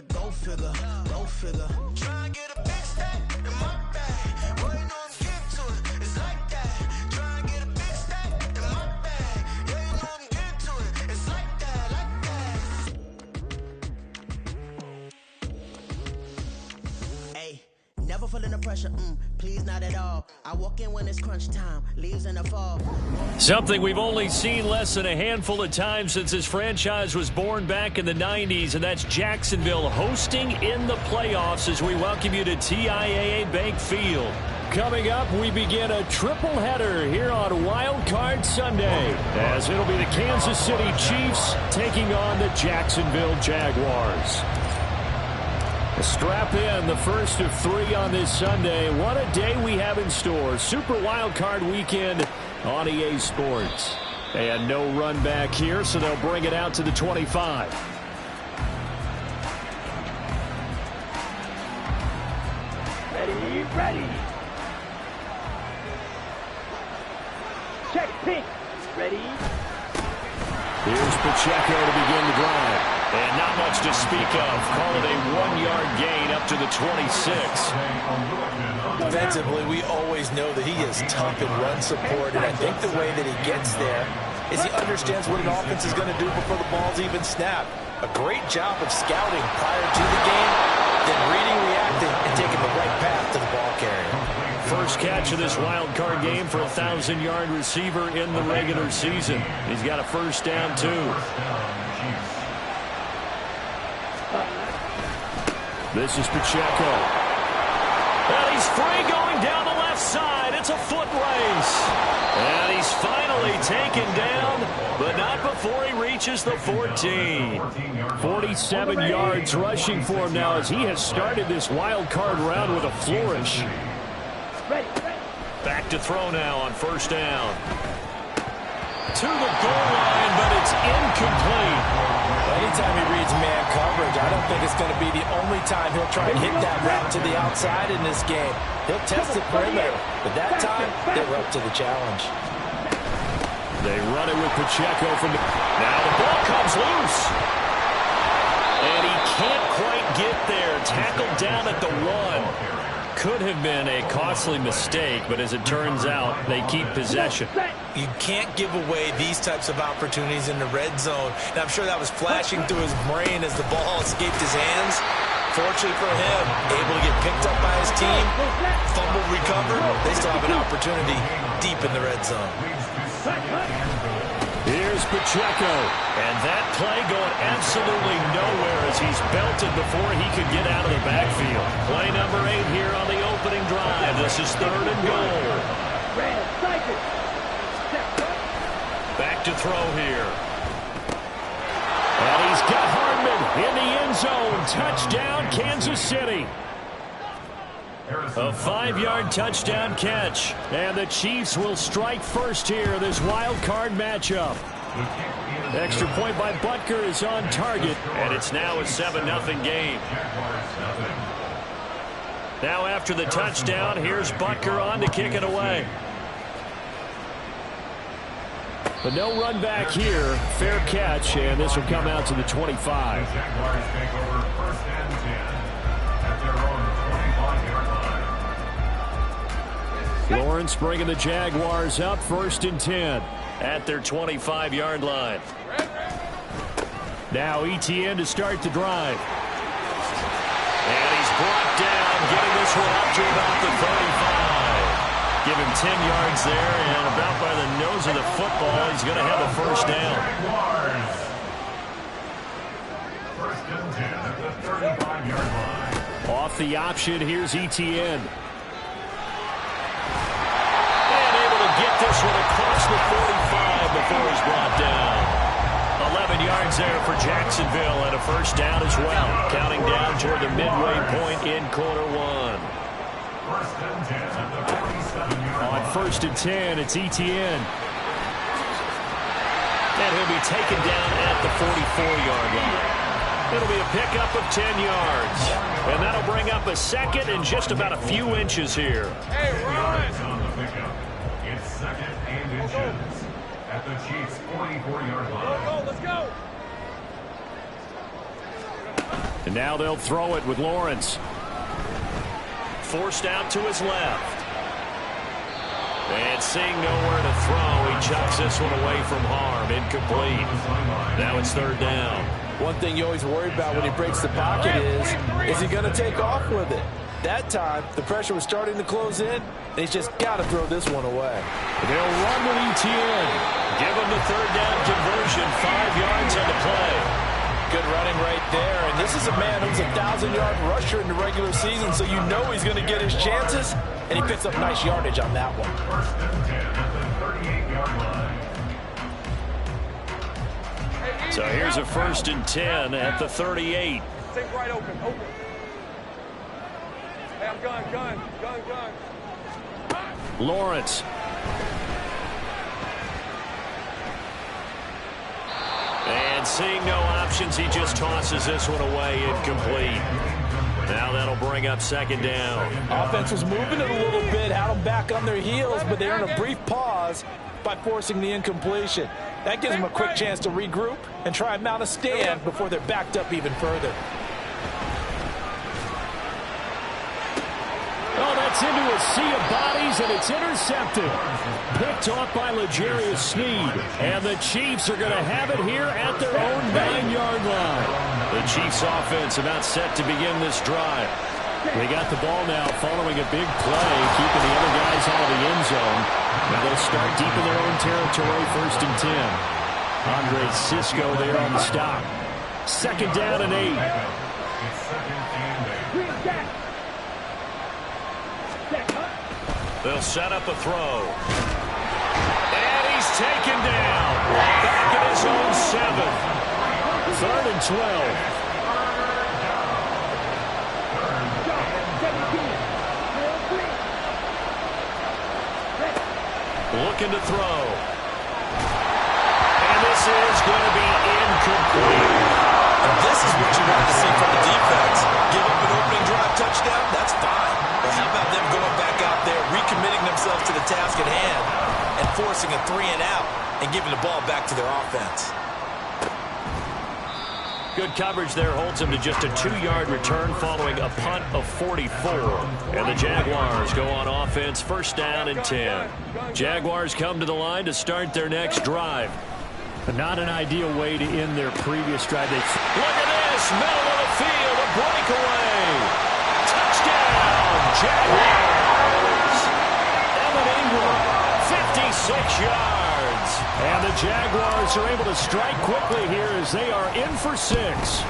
Go figure, go figure. Try and get a big stack in my bag. Boy, you know I'm getting to it. It's like that. Try and get a big stack in my bag. Yeah, you know I'm getting to it. It's like that, like that. Hey, never feeling the pressure. Please, not at all. I walk in when it's crunch time. Leaves in the fall. Something we've only seen less than a handful of times since this franchise was born back in the 90s, and that's Jacksonville hosting in the playoffs as we welcome you to TIAA Bank Field. Coming up, we begin a triple header here on Wild Card Sunday, as it'll be the Kansas City Chiefs taking on the Jacksonville Jaguars. Strap in, the first of 3 on this Sunday. What a day we have in store. Super Wild Card Weekend on EA Sports. And no run back here, so they'll bring it out to the 25. Ready, ready. Check pink. Ready. Here's Pacheco to begin the drive. And not much to speak of. Call it a 1-yard gain up to the 26. Defensively, we always know that he is tough in run support, and I think the way that he gets there is he understands what an offense is going to do before the ball's even snapped. A great job of scouting prior to the game, then reading, reacting, and taking the right path to the ball carrier. First catch of this wild card game for a 1,000-yard receiver in the regular season. He's got a first down, too. This is Pacheco. And he's free going down the left side. It's a foot race. And he's finally taken down, but not before he reaches the 14. 47 yards rushing for him now as he has started this wild card round with a flourish. Back to throw now on first down. To the goal line, but it's incomplete. Anytime he reads man coverage, I don't think it's going to be the only time he'll try and hit that route to the outside in this game. He'll test the perimeter, but that time, they were up to the challenge. They run it with Pacheco from the... Now the ball comes loose. And he can't quite get there. Tackled down at the 1. Could have been a costly mistake, but as it turns out, they keep possession. You can't give away these types of opportunities in the red zone. And I'm sure that was flashing through his brain as the ball escaped his hands. Fortunately for him, able to get picked up by his team, fumble recovered. They still have an opportunity deep in the red zone. Here's Pacheco. And that play going absolutely nowhere as he's belted before he could get out of the backfield. Play number 8 here on the opening drive. This is 3rd and goal. Back to throw here. And he's got Hardman in the end zone. Touchdown, Kansas City. A 5-yard touchdown catch. And the Chiefs will strike first here, this wild card matchup. Extra point by Butker is on target. And it's now a 7-0 game. Now after the touchdown, here's Butker on to kick it away. But no run back here. Fair catch, and this will come out to the 25. Jaguars take over 1st and 10 at their own 25-yard line. Lawrence bringing the Jaguars up 1st and 10 at their 25-yard line. Now ETN to start the drive. And he's brought down, getting this one up to about the 35. Give him 10 yards there, and about by the nose of the football, he's going to have a first down. 1st and 10 at the 35-yard line. Off the option, here's ETN. And able to get this one across the 45 before he's brought down. 11 yards there for Jacksonville, and a first down as well. Counting down toward the midway point in quarter 1. 1st and 10 at the 47-yard line. On 1st and 10, it's ETN. And he'll be taken down at the 44-yard line. It'll be a pickup of 10 yards. And that'll bring up a second and just about a few inches here. Hey, run! On the pickup, it's 2nd and inches at the Chiefs' 44-yard line. Let's go! And now they'll throw it with Lawrence. Forced out to his left. And seeing nowhere to throw, he chucks this one away from harm. Incomplete. Now it's third down. One thing you always worry about when he breaks the pocket is he going to take off with it? That time, the pressure was starting to close in, and he's just got to throw this one away. They'll run with ETN. Give him the third down conversion, 5 yards on the play. Good running right there, and this is a man who's a 1,000-yard rusher in the regular season, so you know he's going to get his chances, and he picks up nice yardage on that one. First and 10 at the 38-yard line. So here's a first and 10 at the 38. Take right open. Hey, I'm gun. Lawrence. And seeing no options, he just tosses this one away, incomplete. Now that'll bring up second down. Offense was moving it a little bit, had them back on their heels, but they're in a brief pause by forcing the incompletion. That gives them a quick chance to regroup and try and mount a stand before they're backed up even further. Oh, that's into a sea of bodies, and it's intercepted. Picked off by L'Jarius Sneed. And the Chiefs are going to have it here at their own 9-yard line. The Chiefs offense about set to begin this drive. They got the ball now following a big play, keeping the other guys out of the end zone. Now they'll start deep in their own territory, first and 10. Andre Cisco there on the stop. Second down and 8. It's second and 8. They'll set up a throw. And he's taken down. Back at his own 7. Third and 12. Looking to throw. And this is going to be incomplete. And this is what you want to see from the defense. Give up an opening drive touchdown, that's fine. But how about them going back out there, recommitting themselves to the task at hand, and forcing a 3 and out, and giving the ball back to their offense. Good coverage there holds him to just a 2-yard return following a punt of 44. And the Jaguars go on offense, first down and 10. Jaguars come to the line to start their next drive. But not an ideal way to end their previous drive. Look at this, middle of the field, a breakaway. Touchdown, Jaguars. Evan Ingram, 56 yards. And the Jaguars are able to strike quickly here as they are in for 6.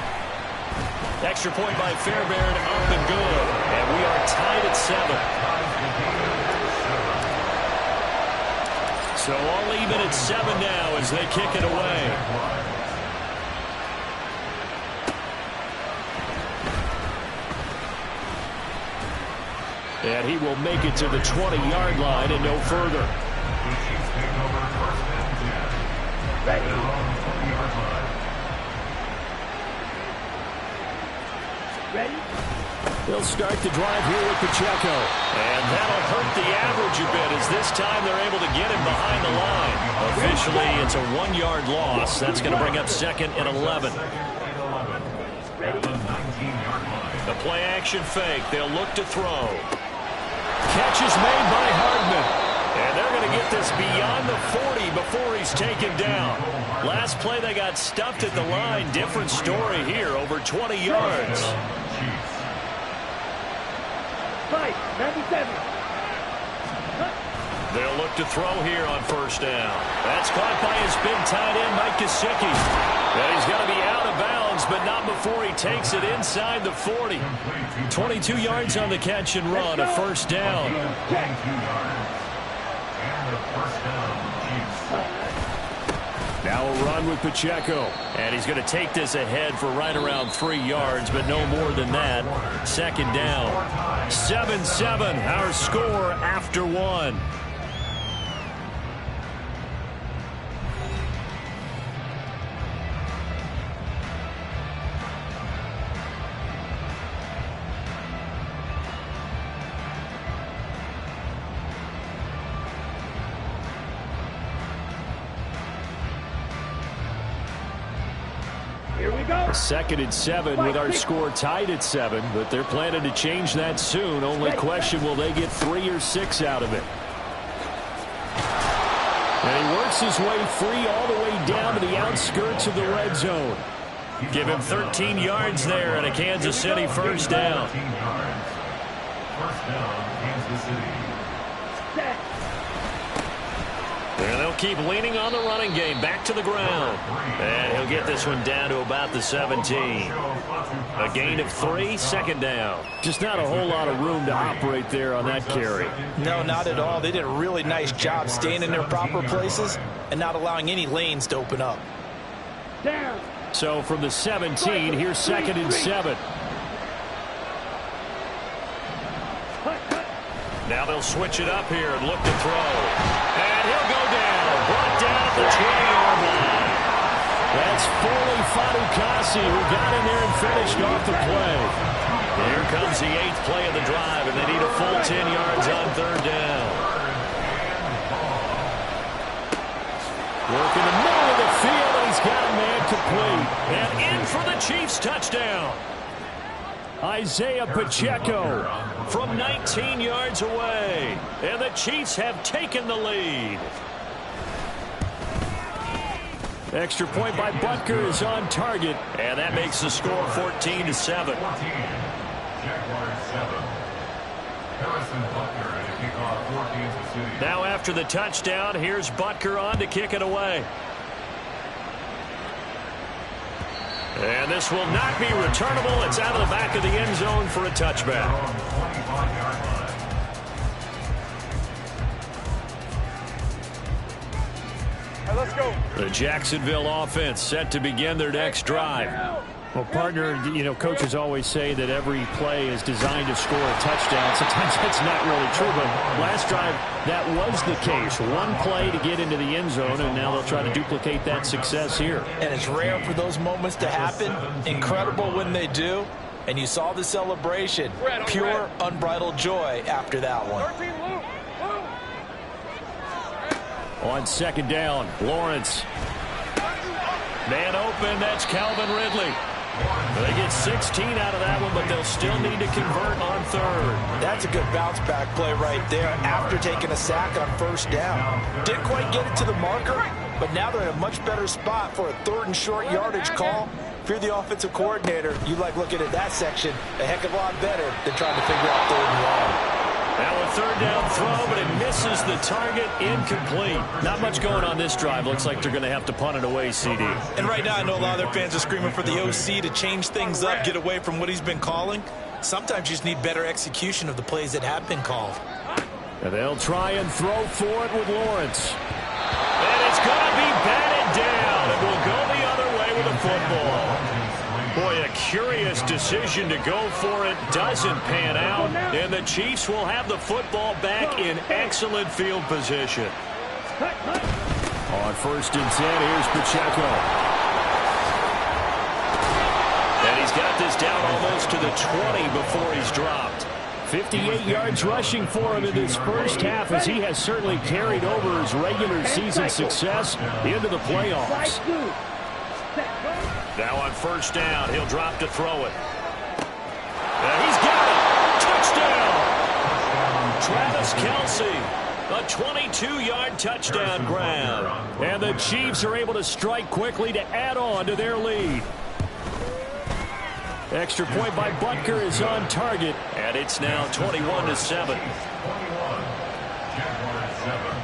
Extra point by Fairbairn, up and good. And we are tied at 7. So all even at 7 now as they kick it away. And he will make it to the 20-yard line and no further. Ready? They'll start the drive here with Pacheco. And that'll hurt the average a bit as this time they're able to get him behind the line. Officially, it's a 1-yard loss. That's going to bring up second and 11. The play action fake. They'll look to throw. Catch is made by Hardman. And they're going to get this beyond the 40 before he's taken down. Last play they got stuffed at the line. Different story here, over 20 yards. 97. They'll look to throw here on first down. That's caught by his big tight end, Mike Gesicki. And he's going to be out of bounds, but not before he takes it inside the 40. 22 yards on the catch and run, a first down. Now a run with Pacheco. And he's going to take this ahead for right around 3 yards, but no more than that. Second down. 7-7, our score after 1. Here we 2nd and 7 with our score tied at 7, but they're planning to change that soon. Only question, will they get 3 or 6 out of it? And he works his way free all the way down to the outskirts of the red zone. Give him 13 yards there and a Kansas City first down. First down, Kansas City. And they'll keep leaning on the running game. Back to the ground. And he'll get this one down to about the 17. A gain of 3, 2nd down. Just not a whole lot of room to operate there on that carry. No, not at all. They did a really nice job staying in their proper places and not allowing any lanes to open up. So from the 17, here's 2nd and 7. Now they'll switch it up here and look to throw. And he'll go down. Brought down at the 20-yard line. That's Foley Fadukasi who got in there and finished off the play. Here comes the 8th play of the drive, and they need a full 10 yards on 3rd down. Work in the middle of the field, and he's got a man complete. And in for the Chiefs touchdown. Isaiah Pacheco from 19 yards away. And the Chiefs have taken the lead. Extra point by Butker is on target. And that makes the score 14-7. Jaguars 7. Harrison Butker and a kickoff for Kansas City. Now after the touchdown, here's Butker on to kick it away. And this will not be returnable. It's out of the back of the end zone for a touchback. Let's go. The Jacksonville offense set to begin their next drive. Well, partner, you know, coaches always say that every play is designed to score a touchdown. Sometimes that's not really true, but last drive, that was the case. One play to get into the end zone, and now they'll try to duplicate that success here. And it's rare for those moments to happen. Incredible when they do. And you saw the celebration. Pure, unbridled joy after that one. On 2nd down, Lawrence. Man open, that's Calvin Ridley. They get 16 out of that one, but they'll still need to convert on 3rd. That's a good bounce-back play right there after taking a sack on 1st down. Didn't quite get it to the marker, but now they're in a much better spot for a 3rd and short yardage call. If you're the offensive coordinator, you like looking at that section a heck of a lot better than trying to figure out 3rd and long. Now a 3rd down throw, but it misses the target. Incomplete. Not much going on this drive. Looks like they're going to have to punt it away, CD. And right now, I know a lot of their fans are screaming for the OC to change things up, get away from what he's been calling. Sometimes you just need better execution of the plays that have been called. And they'll try and throw for it with Lawrence. And it's going to be batted down. It will go the other way with the football. Boy, a curious decision to go for it. Doesn't pan out. And the Chiefs will have the football back in excellent field position. On 1st and 10, here's Pacheco. And he's got this down almost to the 20 before he's dropped. 58 yards rushing for him in this first half, as he has certainly carried over his regular season success into the playoffs. Now on 1st down, he'll drop to throw it. And he's got it. Touchdown. Travis Kelce, a 22-yard touchdown grab. And the Chiefs are able to strike quickly to add on to their lead. Extra point by Butker is on target, and it's now 21-7. 21. Jaguars 7.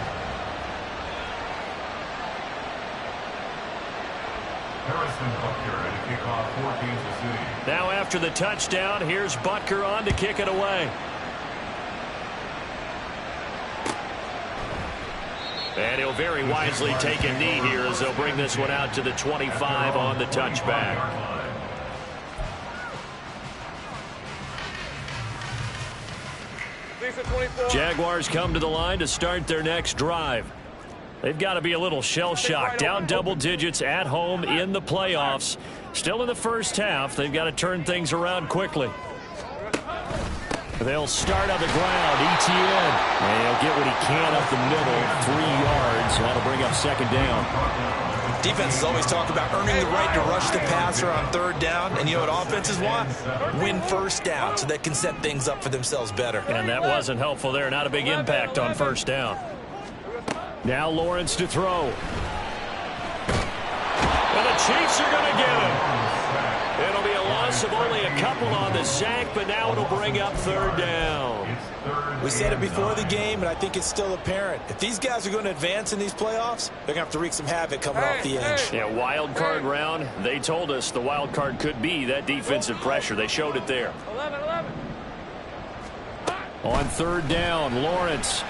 Harrison Butker and a kickoff for Kansas City. Now after the touchdown, here's Butker on to kick it away. And he'll very wisely take a knee here as they'll bring this one out to the 25 on the touchback. Jaguars come to the line to start their next drive. They've got to be a little shell-shocked. Down double digits at home in the playoffs. Still in the first half. They've got to turn things around quickly. They'll start on the ground. ETN. And he'll get what he can up the middle. 3 yards. That'll bring up second down. Defenses always talk about earning the right to rush the passer on third down. And you know what offenses want? Win first down so they can set things up for themselves better. And that wasn't helpful there. Not a big impact on first down. Now Lawrence to throw. And the Chiefs are going to get him. It'll be a loss of only a couple on the sack, but now it'll bring up third down. We said it before the game, and I think it's still apparent. If these guys are going to advance in these playoffs, they're going to have to wreak some havoc coming off the edge. Yeah, wild card round. They told us the wild card could be that defensive pressure. They showed it there. 11. On third down, Lawrence.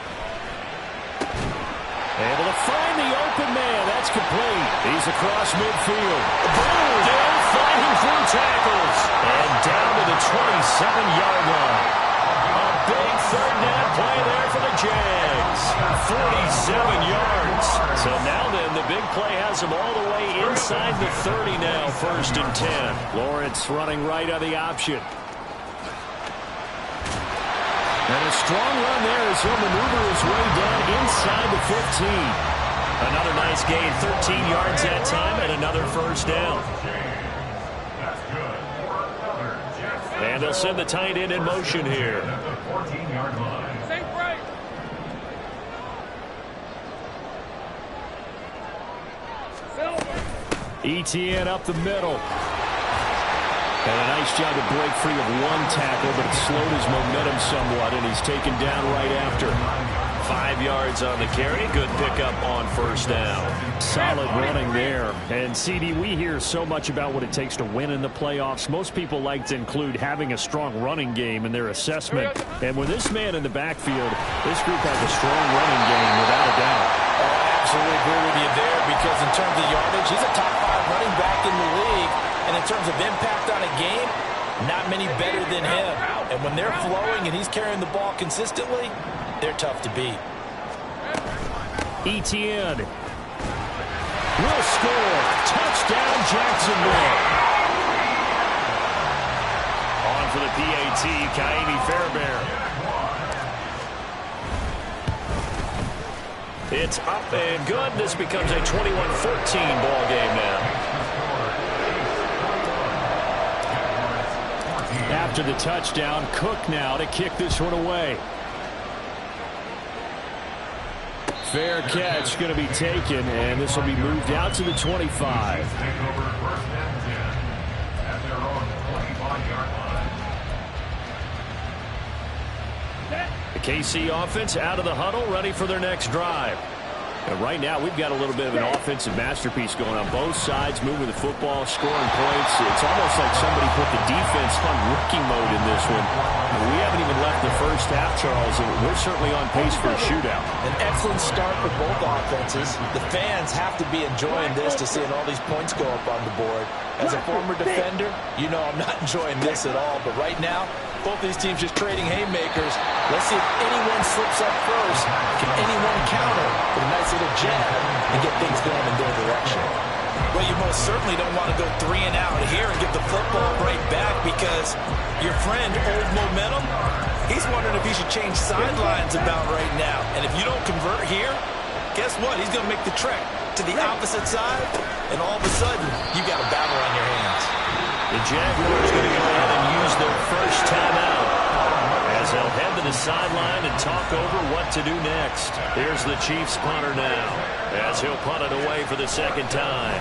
Able to find the open man. That's complete. He's across midfield. Boom! Down, fighting through tackles. And down to the 27-yard line. A big third down play there for the Jags. 47 yards. So now then, the big play has them all the way inside the 30 now, 1st and 10. Lawrence running right on the option. And a strong run there as he'll maneuver his way down inside the 15. Another nice gain, 13 yards that time, and another first down. And they'll send the tight end in motion here. ETN up the middle. And a nice job to break free of one tackle, but it slowed his momentum somewhat, and he's taken down right after. 5 yards on the carry. Good pickup on first down. Solid running there. And, CD, we hear so much about what it takes to win in the playoffs. Most people like to include having a strong running game in their assessment. And with this man in the backfield, this group has a strong running game without a doubt. I absolutely agree with you there because in terms of yardage, he's a top 5 running back in the league. And in terms of impact on a game, not many better than him. And when they're flowing and he's carrying the ball consistently, they're tough to beat. ETN will score. Touchdown, Jacksonville. On for the PAT, Kaimi Fairbairn. It's up and good. This becomes a 21-14 ball game now. After the touchdown, Cook now to kick this one away. Fair catch going to be taken, and this will be moved out to the 25. The KC offense out of the huddle, ready for their next drive. And right now, we've got a little bit of an offensive masterpiece going on both sides, moving the football, scoring points. It's almost like somebody put the defense on rookie mode in this one. We haven't even left the first half, Charles, and we're certainly on pace for a shootout. An excellent start for both offenses. The fans have to be enjoying this to seeing all these points go up on the board. As a former defender, you know I'm not enjoying this at all. But right now, both these teams just trading haymakers. Let's see if anyone slips up first. Can anyone counter with a nice little jab and get things going in their direction? Well, you most certainly don't want to go 3 and out here and get the football right back because your friend, Old Momentum, he's wondering if he should change sidelines about right now. And if you don't convert here, guess what? He's going to make the trek to the opposite side, and all of a sudden, you got a battle on your hands. The Jaguars going to go ahead and use their first timeout as they'll head to the sideline and talk over what to do next. Here's the Chiefs punter now as he'll punt it away for the second time.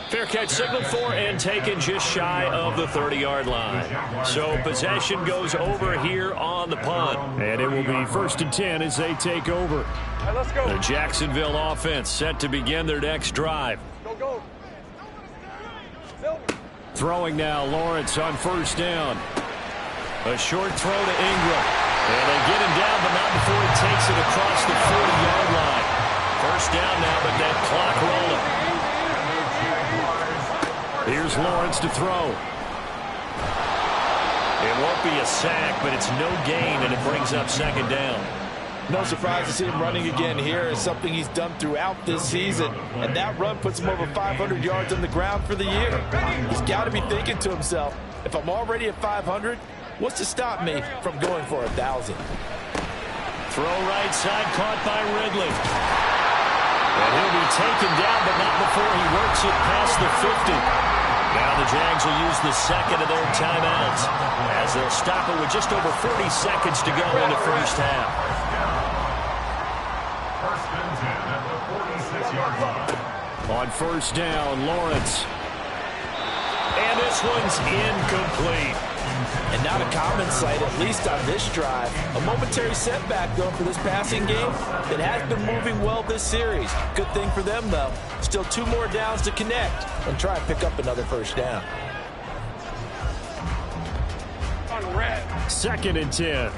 Fair catch signaled for and taken just shy of the 30-yard line. So possession goes over here on the punt. And it will be 1st and 10 as they take over. All right, let's go. The Jacksonville offense set to begin their next drive. Go. Throwing now, Lawrence on first down. A short throw to Ingram. And they get him down, but not before he takes it across the 40-yard line. First down now, but that clock rolling. Here's Lawrence to throw. It won't be a sack, but it's no gain, and it brings up second down. No surprise to see him running again here. It's something he's done throughout this season. And that run puts him over 500 yards on the ground for the year. He's got to be thinking to himself, if I'm already at 500, what's to stop me from going for 1,000? Throw right side, caught by Ridley. And he'll be taken down, but not before he works it past the 50. Now the Jags will use the second of their timeouts as they'll stop it with just over 40 seconds to go in the first half. First and 10 at the 46-yard line. On first down, Lawrence. And this one's incomplete. And not a common sight, at least on this drive. A momentary setback, though, for this passing game that has been moving well this series. Good thing for them, though. Still 2 more downs to connect and try and pick up another first down. Second and 10.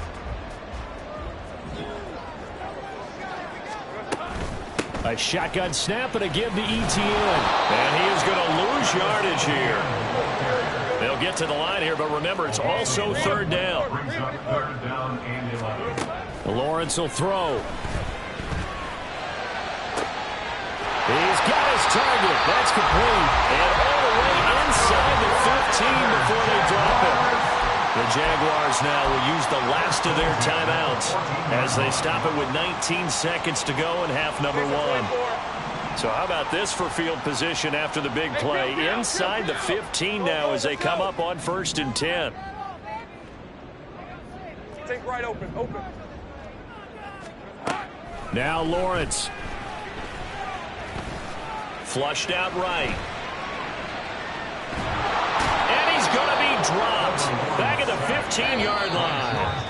A shotgun snap and a give to Etienne. And he is going to lose yardage here. They'll get to the line here, but remember, it's also third down. Brings up third down and 11. Lawrence will throw. He's got his target. That's complete. And all the way inside the 15 before they drop it. The Jaguars now will use the last of their timeouts as they stop it with 19 seconds to go in half number 1. So how about this for field position after the big play? Inside the 15 now as they come up on first and 10. Take right open. Now Lawrence. Flushed out right. And he's going to be dropped back at the 15-yard line.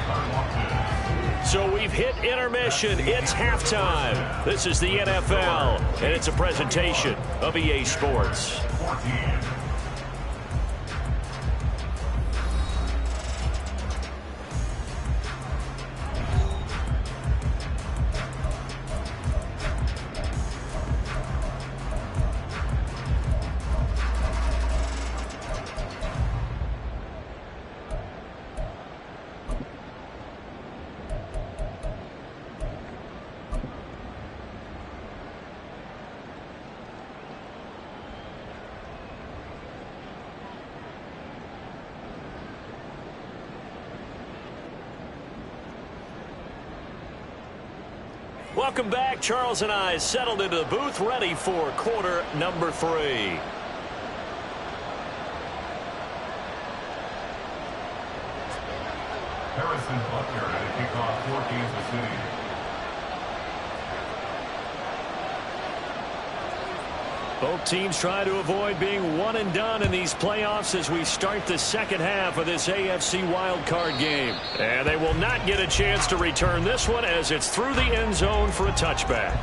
So we've hit intermission. It's halftime. This is the NFL, and it's a presentation of EA Sports. 14. Welcome back. Charles and I settled into the booth, ready for quarter number 3. Harrison Butker had a kickoff for Kansas City. Both teams try to avoid being one and done in these playoffs as we start the second half of this AFC wildcard game. And they will not get a chance to return this one as it's through the end zone for a touchback.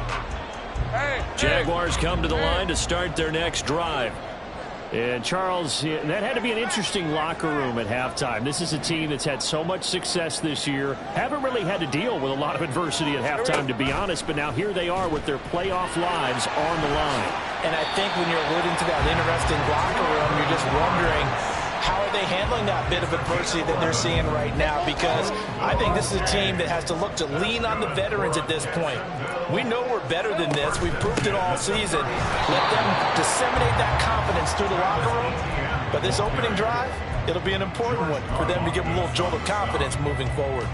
Jaguars come to the line to start their next drive. And Charles, that had to be an interesting locker room at halftime. This is a team that's had so much success this year. Haven't really had to deal with a lot of adversity at halftime, to be honest. But now here they are with their playoff lives on the line. And I think when you're alluding to that interesting locker room, you're just wondering, how are they handling that bit of adversity that they're seeing right now? Because I think this is a team that has to look to lean on the veterans at this point. We know we're better than this. We've proved it all season. Let them disseminate that confidence through the locker room. But this opening drive, it'll be an important one for them to give them a little jolt of confidence moving forward.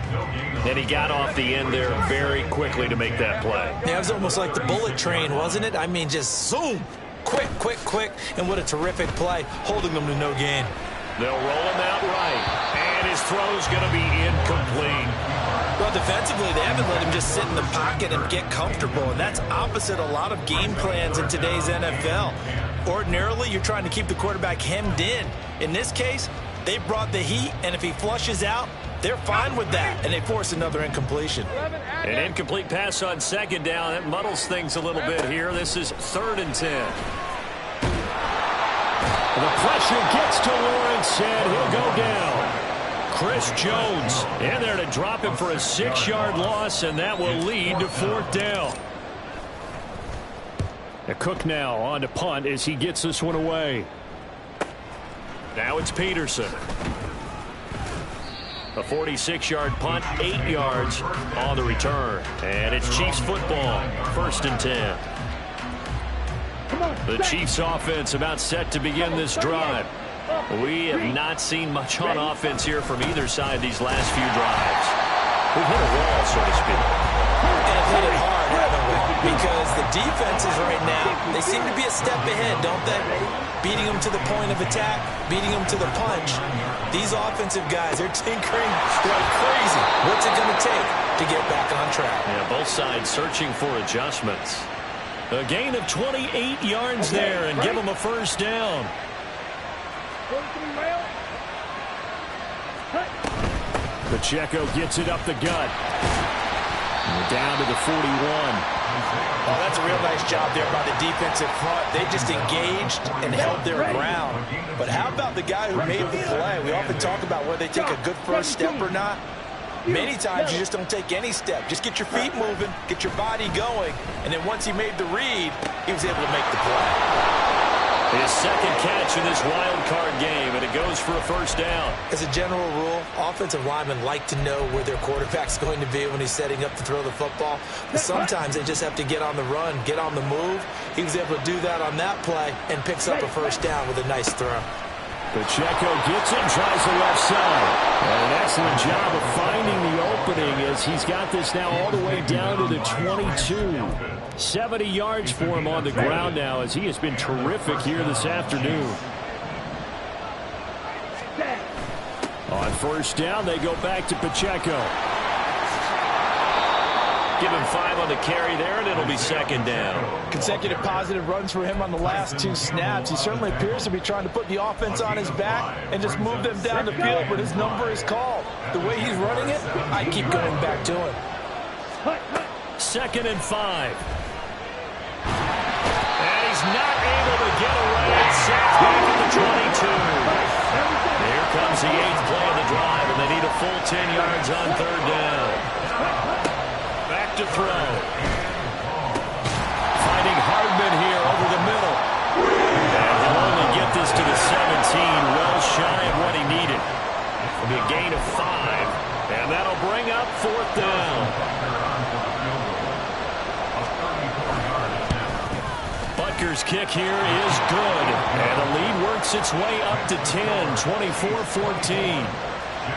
And he got off the end there very quickly to make that play. Yeah, it was almost like the bullet train, wasn't it? I mean, just zoom. Quick. And what a terrific play, holding them to no gain. They'll roll him out right. And his throw's going to be incomplete. Well, defensively, they haven't let him just sit in the pocket and get comfortable. And that's opposite a lot of game plans in today's NFL. Ordinarily, you're trying to keep the quarterback hemmed in. In this case, they brought the heat, and if he flushes out, they're fine with that, and they force another incompletion. An incomplete pass on second down. That muddles things a little bit here. This is 3rd and 10. The pressure gets to Lawrence, and he'll go down. Chris Jones in there to drop him for a 6-yard loss, and that will lead to 4th down. Cook now on to punt as he gets this one away. Now it's Peterson. A 46-yard punt, 8 yards on the return. And it's Chiefs football, 1st and 10. The Chiefs offense about set to begin this drive. We have not seen much on offense here from either side these last few drives. We've hit a wall, so to speak. And hit it hard, haven't we? Because the defenses right now, they seem to be a step ahead, don't they? Beating them to the point of attack, beating them to the punch. These offensive guys, they're tinkering like crazy. What's it going to take to get back on track? Yeah, both sides searching for adjustments. A gain of 28 yards there and give them a 1st down. Pacheco gets it up the gut. Down to the 41. Oh, that's a real nice job there by the defensive front. They just engaged and held their ground. But how about the guy who made the play? We often talk about whether they take a good first step or not. Many times you just don't take any step. Just get your feet moving, get your body going, and then once he made the read, he was able to make the play. His 2nd catch in this wild card game, and it goes for a 1st down. As a general rule, offensive linemen like to know where their quarterback's going to be when he's setting up to throw the football. But sometimes they just have to get on the run, get on the move. He was able to do that on that play and picks up a 1st down with a nice throw. Pacheco gets it, tries the left side. And an excellent job of finding the opening as he's got this now all the way down to the 22. 70 yards for him on the ground now as he has been terrific here this afternoon. On 1st down, they go back to Pacheco. Give him 5 on the carry there, and it'll be 2nd down. Consecutive positive runs for him on the last 2 snaps. He certainly appears to be trying to put the offense on his back and just move them down the field, but his number is called. The way he's running it, I keep going back to him. 2nd and 5. And he's not able to get away. Sacked back at the 22. Here comes the 8th play of the drive, and they need a full 10 yards on 3rd down. Back to throw. Finding Hardman here over the middle. And he'll only get this to the 17, well shy of what he needed. It'll be a gain of 5, and that'll bring up 4th down. Butker's kick here is good, and the lead works its way up to 10, 24-14.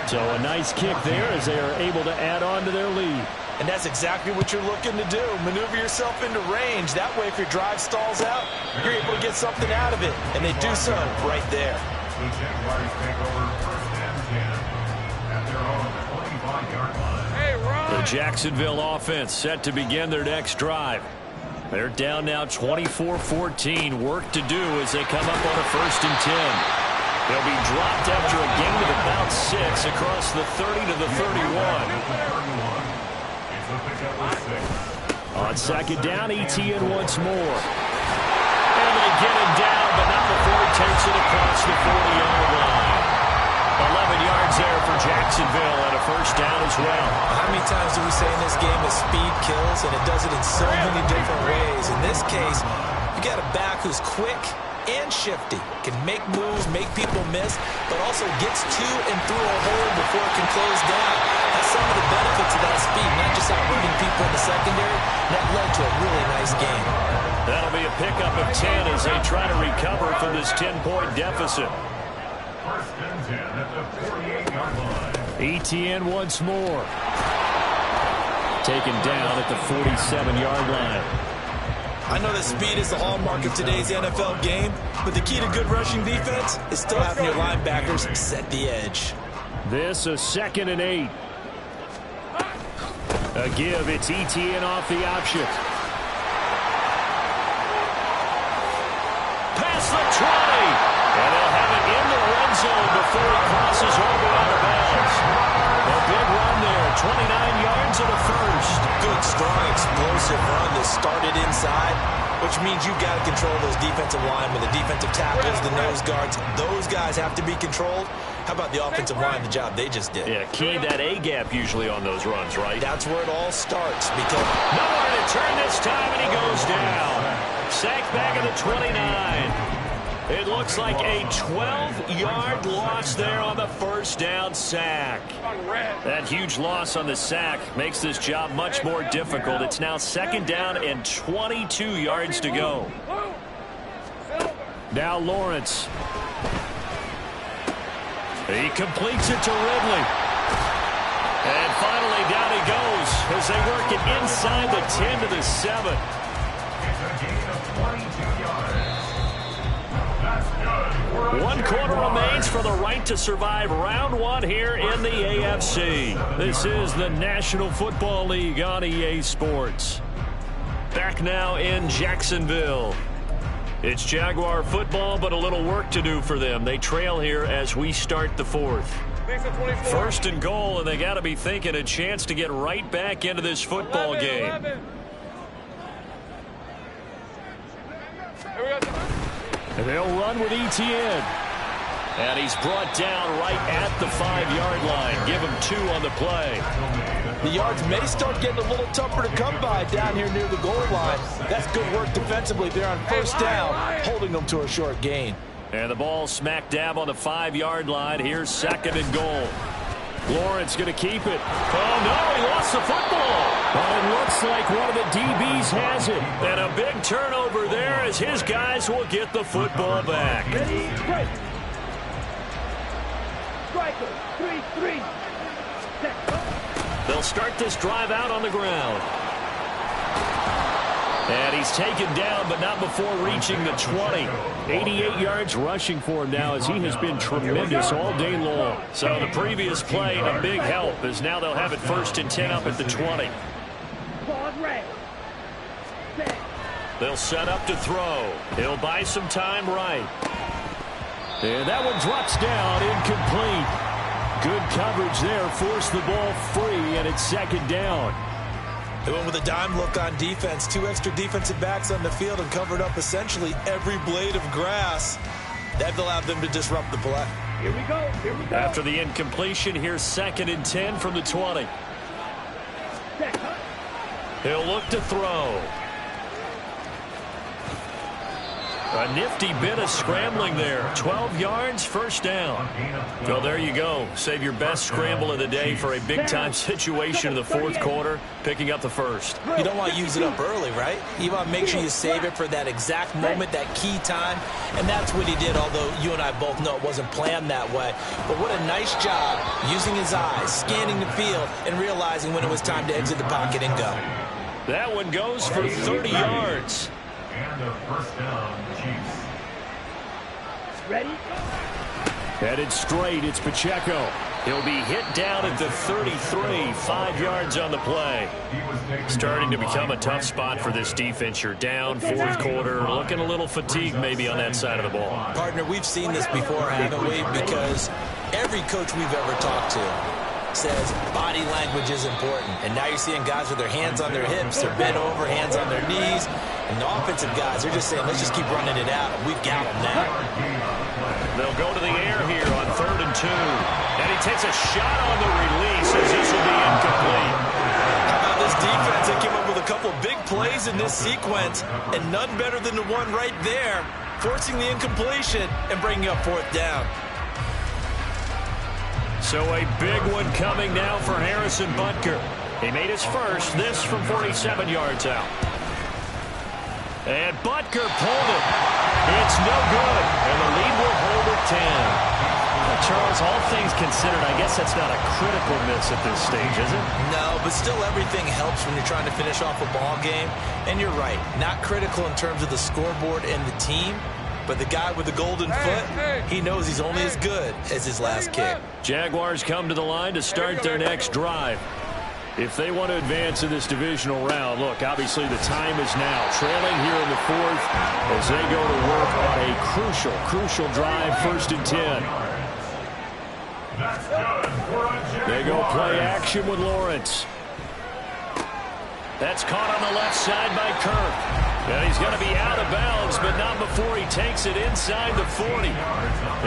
So a nice kick there as they are able to add on to their lead. And that's exactly what you're looking to do. Maneuver yourself into range. That way, if your drive stalls out, you're able to get something out of it. And they do so right there. The Jaguars take over 1st and 10 at their own 25-yard line. The Jacksonville offense set to begin their next drive. They're down now 24-14. Work to do as they come up on a 1st and 10. They'll be dropped after a gain of about 6 across the 30 to the 31. On 2nd down, ETN once more. And they get him down, but not before he takes it across the 40-yard line. 11 yards there for Jacksonville and a 1st down as well. How many times do we say in this game that speed kills, and it does it in so many different ways? In this case, you got a back who's quick and shifty, can make moves, make people miss, but also gets to and through a hole before it can close down. That's some of the benefits of that speed, not just outrunning people in the secondary. That led to a really nice game. That'll be a pickup of 10 as they try to recover from this 10-point deficit. 1st and 10 at the 48-yard line. ETN once more. Taken down at the 47-yard line. I know that speed is the hallmark of today's NFL game, but the key to good rushing defense is still having your linebackers set the edge. This a 2nd and 8. A give, it's ETN off the option. Past the 20. And they'll have it in the red zone before he crosses over out of bounds. A big run there, 29 yards and a 1st. Good, strong, explosive run that started inside, which means you've got to control those defensive linemen, the defensive tackles, the nose guards. Those guys have to be controlled. How about the offensive line, the job they just did? Yeah, key that A-gap usually on those runs, right? That's where it all starts. Because nowhere to turn this time, and he goes down. Sacked back at the 29. It looks like a 12-yard loss there on the first down sack. That huge loss on the sack makes this job much more difficult. It's now second down and 22 yards to go. Now Lawrence. He completes it to Ridley. And finally down he goes as they work it inside the 10 to the 7. It's a gain of 22 yards. That's good. 1 quarter remains for the right to survive round 1 here in the AFC. This is the National Football League on EA Sports. Back now in Jacksonville. It's Jaguar football, but a little work to do for them. They trail here as we start the 4th. First and goal, and they got to be thinking a chance to get right back into this football game. And they'll run with Etienne. And he's brought down right at the 5-yard line. Give him 2 on the play. The yards may start getting a little tougher to come by down here near the goal line. That's good work defensively there on first down, holding them to a short gain. And the ball smack dab on the 5-yard line. Here's second and goal. Lawrence going to keep it. Oh, no, he lost the football. But it looks like one of the DBs has it. And a big turnover there as his guys will get the football back. They'll start this drive out on the ground. And he's taken down, but not before reaching the 20. 88 yards rushing for him now as he has been tremendous all day long. So the previous play, a big help, as now they'll have it 1st and 10 up at the 20. They'll set up to throw. He'll buy some time right. And that one drops down, incomplete. Good coverage there, forced the ball free, and it's second down. They went with a dime look on defense. 2 extra defensive backs on the field and covered up essentially every blade of grass. That allowed them to disrupt the play. Here we go. After the incompletion, here's 2nd and 10 from the 20. He'll look to throw. A nifty bit of scrambling there. 12 yards, first down. Well, there you go. Save your best scramble of the day for a big-time situation in the 4th quarter, picking up the first. You don't want to use it up early, right? You want to make sure you save it for that exact moment, that key time. And that's what he did, although you and I both know it wasn't planned that way. But what a nice job using his eyes, scanning the field, and realizing when it was time to exit the pocket and go. That one goes for 30 yards. And a first down, Chiefs. Ready? Headed straight, it's Pacheco. He'll be hit down at the 33, 5 yards on the play. Starting to become a tough spot for this defense. You're down, 4th quarter, looking a little fatigued maybe on that side of the ball. Partner, we've seen this before, haven't we? Because every coach we've ever talked to says body language is important. And now you're seeing guys with their hands on their hips, they're bent over, hands on their knees. And the offensive guys, they're just saying, let's just keep running it out. We've got them now. They'll go to the air here on 3rd and 2. And he takes a shot on the release as this will be incomplete. How about this defense? They came up with a couple big plays in this sequence, and none better than the one right there, forcing the incompletion and bringing up 4th down. So a big one coming now for Harrison Butker. He made his first, this from 47 yards out. And Butker pulled it. It's no good, and the lead will hold at 10. Charles, all things considered, I guess that's not a critical miss at this stage, is it? No, but still everything helps when you're trying to finish off a ball game. And you're right, not critical in terms of the scoreboard and the team, but the guy with the golden foot, he knows he's only as good as his last kick. Jaguars come to the line to start their next drive. If they want to advance in this divisional round, look, obviously the time is now. Trailing here in the 4th as they go to work on a crucial drive, 1st and 10. They go play action with Lawrence. That's caught on the left side by Kirk. And he's going to be out of bounds, but not before he takes it inside the 40.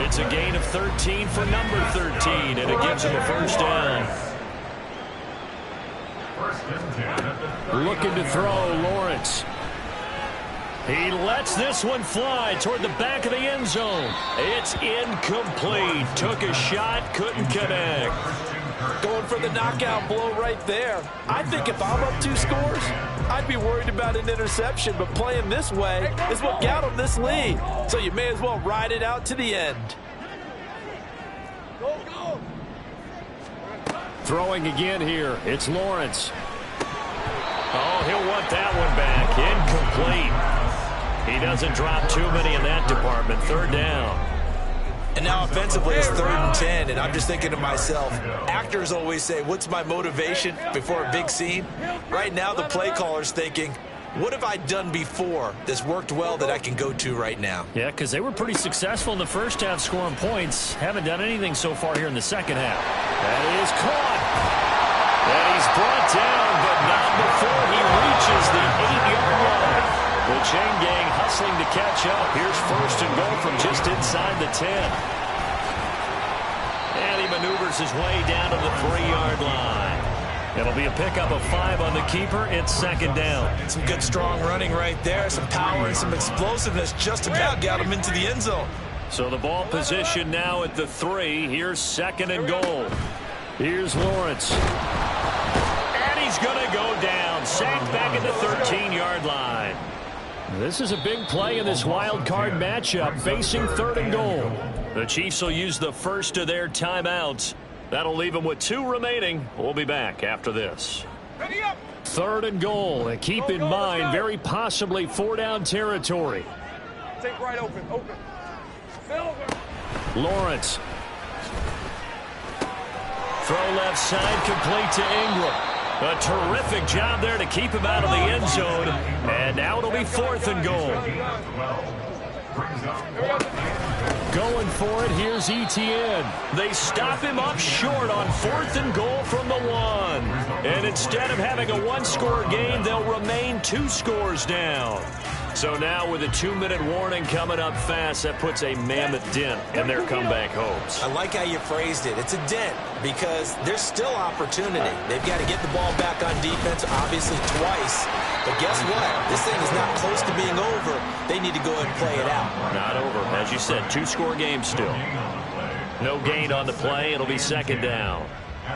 It's a gain of 13 for number 13, and it gives him a first down. Looking to throw, Lawrence. He lets this one fly toward the back of the end zone. It's incomplete. Took a shot, couldn't connect. Going for the knockout blow right there. I think if I'm up 2 scores, I'd be worried about an interception, but playing this way is what got him this lead. So you may as well ride it out to the end. Throwing again here. It's Lawrence. Oh, he'll want that one back. Incomplete. He doesn't drop too many in that department. 3rd down. And now offensively it's 3rd and 10, and I'm just thinking to myself, actors always say, what's my motivation before a big scene? Right now the play caller's thinking, what have I done before that's worked well that I can go to right now? Yeah, because they were pretty successful in the first half scoring points. Haven't done anything so far here in the second half. That is caught. And he's brought down, but not before he reaches the 8-yard line. The chain gang hustling to catch up. Here's 1st and goal from just inside the 10. And he maneuvers his way down to the 3-yard line. It'll be a pickup of 5 on the keeper. It's 2nd down. Some good strong running right there. Some power and some explosiveness just about got him into the end zone. So the ball position now at the 3. Here's 2nd and goal. Here's Lawrence. And he's going to go down. Sacked back at the 13-yard line. This is a big play in this wild card matchup, facing 3rd and goal. The Chiefs will use the first of their timeouts. That'll leave them with 2 remaining. We'll be back after this. 3rd and goal. And keep in mind, very possibly 4-down territory. Take right open. Lawrence. Throw left side, complete to Ingram. A terrific job there to keep him out of the end zone. And now it'll be 4th and goal. Going for it, here's Etienne. They stop him up short on 4th and goal from the 1. And instead of having a 1-score game, they'll remain 2 scores down. So now with a 2-minute warning coming up fast, that puts a mammoth dent in their comeback hopes. I like how you phrased it. It's a dent because there's still opportunity. They've got to get the ball back on defense, obviously twice. But guess what? This thing is not close to being over. They need to go ahead and play it out. Not over. As you said, 2-score game still. No gain on the play. It'll be 2nd down.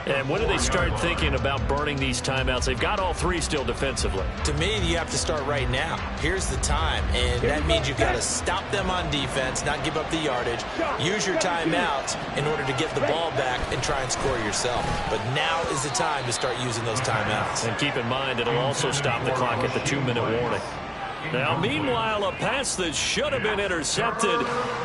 And when do they start thinking about burning these timeouts? They've got all 3 still defensively. To me, you have to start right now. Here's the time, and that means you've got to stop them on defense, not give up the yardage, use your timeouts in order to get the ball back and try and score yourself. But now is the time to start using those timeouts. And keep in mind, it'll also stop the clock at the 2-minute warning. Now, meanwhile, a pass that should have been intercepted,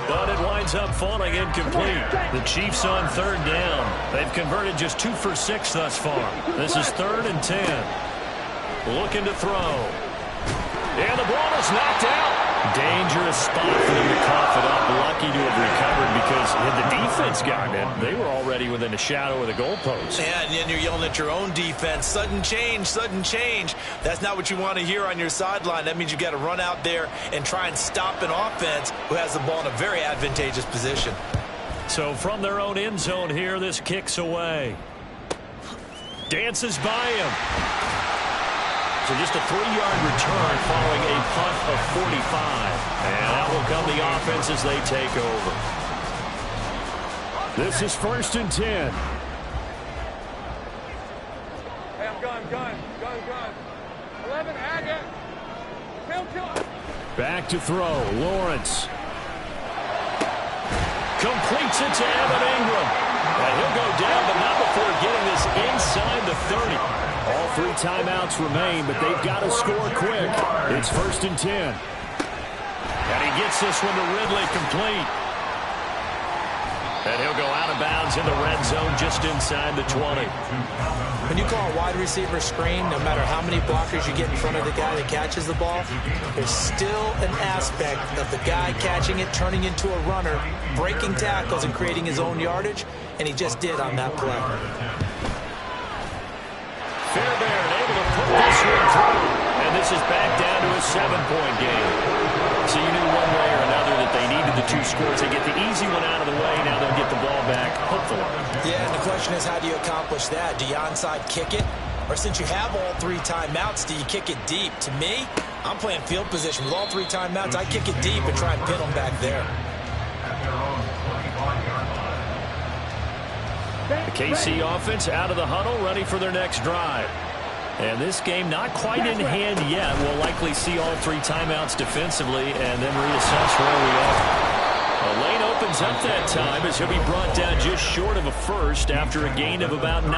but it winds up falling incomplete. The Chiefs on 3rd down. They've converted just 2 for 6 thus far. This is 3rd and 10. Looking to throw. And the ball is knocked out. Dangerous spot for them to cough it up. Lucky to have recovered because had the defense gotten it, they were already within a shadow of the goalpost. Yeah, and then you're yelling at your own defense. Sudden change, sudden change. That's not what you want to hear on your sideline. That means you've got to run out there and try and stop an offense who has the ball in a very advantageous position. So from their own end zone here, this kicks away. Dances by him. So just a 3-yard return following a punt of 45. And out will come the offense as they take over. This is 1st and 10. Hey, I'm gun. 11, Agate. Kill. Back to throw. Lawrence. Completes it to Evan Ingram. And he'll go down, but not before getting this inside the 30. All 3 timeouts remain, but they've got to score quick. It's 1st and 10. And he gets this one to Ridley complete. And he'll go out of bounds in the red zone just inside the 20. When you call a wide receiver screen, no matter how many blockers you get in front of the guy that catches the ball, there's still an aspect of the guy catching it, turning into a runner, breaking tackles and creating his own yardage, and he just did on that play. Fairbairn able to put this one through. And this is back down to a 7-point game. So you knew one way or another that they needed the 2 scores. They get the easy one out of the way. Now they'll get the ball back, hopefully. Yeah, and the question is, how do you accomplish that? Do you onside kick it? Or since you have all 3 timeouts, do you kick it deep? To me, I'm playing field position with all 3 timeouts. I kick it deep and try and pin them back there. At their own 25-yard line. The KC offense out of the huddle, ready for their next drive. And this game not quite in hand yet. We'll likely see all 3 timeouts defensively and then reassess where we are. A lane opens up that time as he'll be brought down just short of a first after a gain of about 9.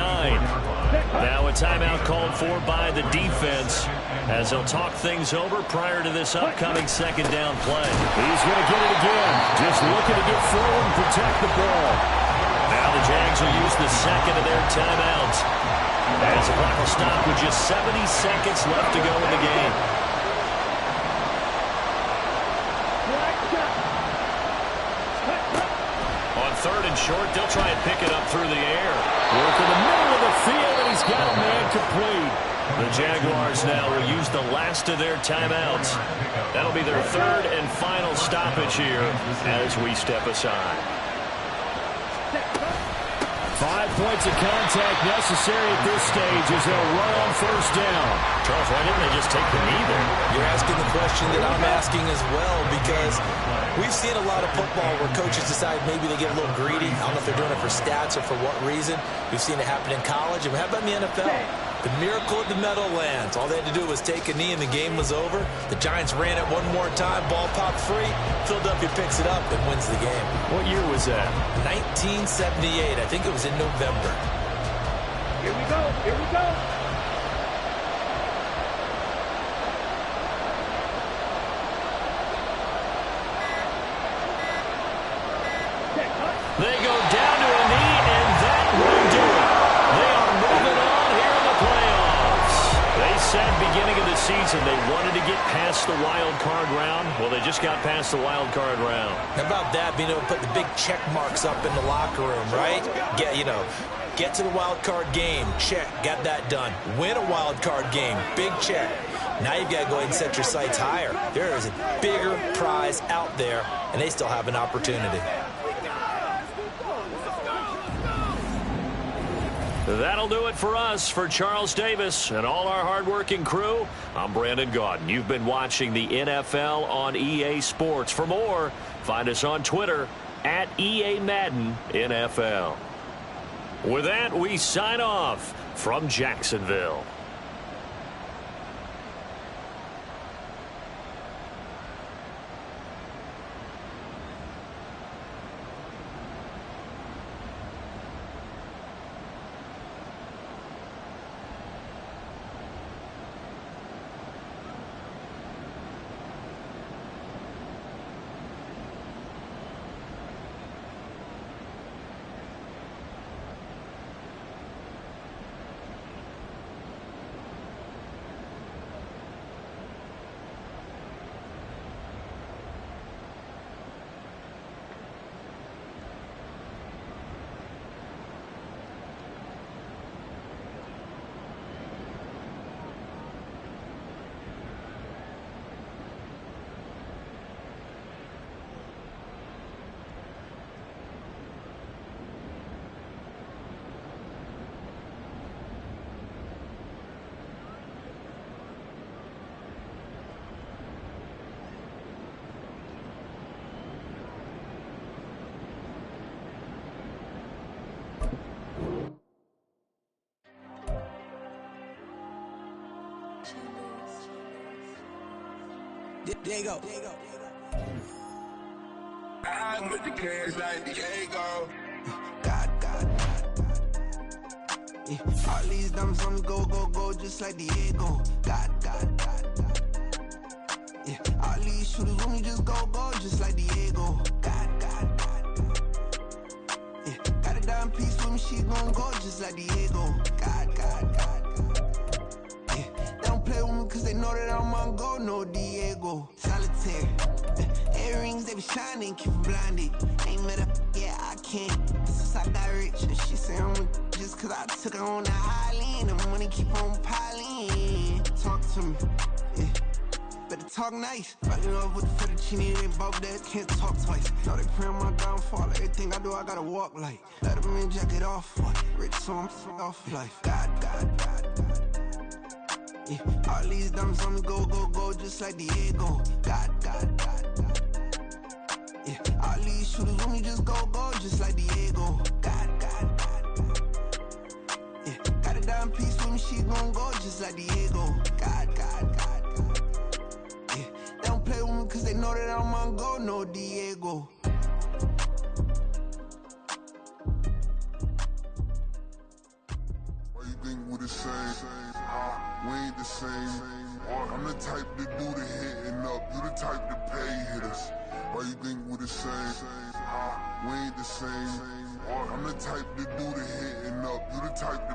Now a timeout called for by the defense as they'll talk things over prior to this upcoming second down play. He's going to get it again. Just looking to get forward and protect the ball. Now the Jags will use the second of their timeouts as the clock will stop with just 70 seconds left to go in the game. On 3rd and short, they'll try and pick it up through the air. Work in the middle of the field, and he's got a man complete. The Jaguars now will use the last of their timeouts. That'll be their 3rd and final stoppage here as we step aside. 5 points of contact necessary at this stage as they'll run on 1st down. Charles, why didn't they just take the knee there? You're asking the question that I'm asking as well, because we've seen a lot of football where coaches decide maybe they get a little greedy. I don't know if they're doing it for stats or for what reason. We've seen it happen in college. And how about in the NFL? The miracle of the Meadowlands. All they had to do was take a knee and the game was over. The Giants ran it one more time. Ball popped free. Philadelphia picks it up and wins the game. What year was that? 1978. I think it was in November. Here we go. Here we go. They go down to a knee, and that will do it. They are moving on here in the playoffs. They said beginning of the season they wanted to get past the wild card round. Well, they just got past the wild card round. How about that, being able to put the big check marks up in the locker room, right? Get to the wild card game, check, got that done. Win a wild card game, big check. Now you've got to go ahead and set your sights higher. There is a bigger prize out there, and they still have an opportunity. That'll do it for us. For Charles Davis and all our hardworking crew, I'm Brandon Gaudin. You've been watching the NFL on EA Sports. For more, find us on Twitter at EA Madden NFL. With that, we sign off from Jacksonville. There you go. I'm with the cash like Diego. God. Yeah. All these diamonds on me go, just like Diego. God. Yeah. All these shooters with me just go, just like Diego. God. Yeah. Got a dime piece with me, she gon' go just like Diego. God. Yeah. They don't play with me cause they know that I'm on go, no Diego. Solitaire. Earrings, they be shining, keep them blinded. Ain't met up, yeah, I can't. Since I got rich, and she say I'm just cause I took her on the island. The money keep on piling. Talk to me, yeah. Better talk nice. Fucking up with the fettuccine, they both dead, can't talk twice. Know they pray on my downfall. Everything I do, I gotta walk like. Let them in, jacket off. Rich, so I'm off life. God. Yeah, all these diamonds on me go, go, go, just like Diego. God, God, God, God. Yeah, all these shooters with me just go, go, just like Diego. God, God, God, God. Yeah, got a dime piece with me, she gon' go, just like Diego. God, God, God, God. Yeah, they don't play with me cause they know that I'm on go, no Diego. Why you think we the same? We ain't the same. I'm the type to do the hitting up. You the type to pay hitters. Why you think we the same? We ain't the same. I'm the type to do the hitting up. You the type to